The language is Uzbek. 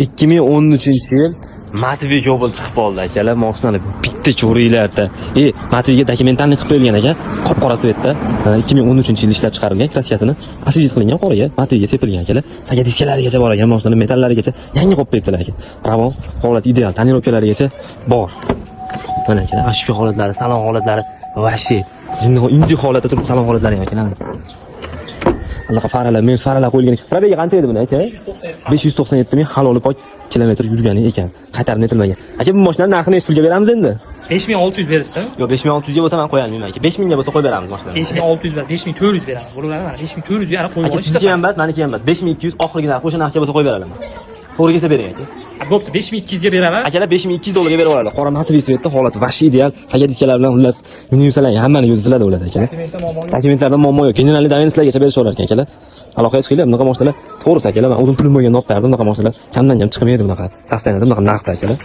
2013-yil Matvey Gobel chiqib oldi akalar, mashinani bitta ko'ringlarda. Matveyga dokumentalniy qilib qo'yilgan ekan, qop-qora svetda. 2013-yil ishlab chiqarilgan, kraskasini asosiy qilingan qora, Matveyga sepilgan akalar. Saga diskalarigacha bor ekan, mashinaning metallarigacha yangi qo'yib qo'yibdilar aka. Bravo, holat ideal, tonirovkalarigacha bor. Mana akalar, ashki holatlari, salon holatlari vashi. Indi holatda turib salon holatlari ham akalar. Alloh faralar, men faralar qo'yilgan. Probega qancha edi buni aka? 597 ming halol pok kilometr yurgani ekan. Qaytarib netilmagan. Aka bu mashinani narxini necha pulga beramiz endi? 5600 berasiz-da? Yo'q, 5600 ga bo'lsa men qo'ya olmayman aka. 5000 ga bo'lsa qo'yib beramiz mashinani. 5600 emas, 5400 beramiz. Bularni mana 5400 ga qo'yib qo'yishdi. Sizniki ham bas, meniki ham bas. 5200 oxirgi narx o'sha narxga bo'lsa qo'yib beraman. To'g'ri kelsa bering aka. Bo'pti, 5200 ga beraman. Akalar 5200 dollarga berib oladi. Qora Matvey svetda holat vashi ideal. Sagadischalar bilan xullas miniusalar hammani ko'zi siladi bo'ladi akalar. Dokumentlarda muammo yo'q. Generalniy dovenistlargacha berishaverar ekan akalar. Aloqaga chiqinglar, bunaqa mashinalar to'g'risi akalar. Men o'zim pulim bo'lganda olib berdim, bunaqa mashinalar kamdan kam chiqmaydi bunaqa. Sostaniyada bunaqa narxda akalar.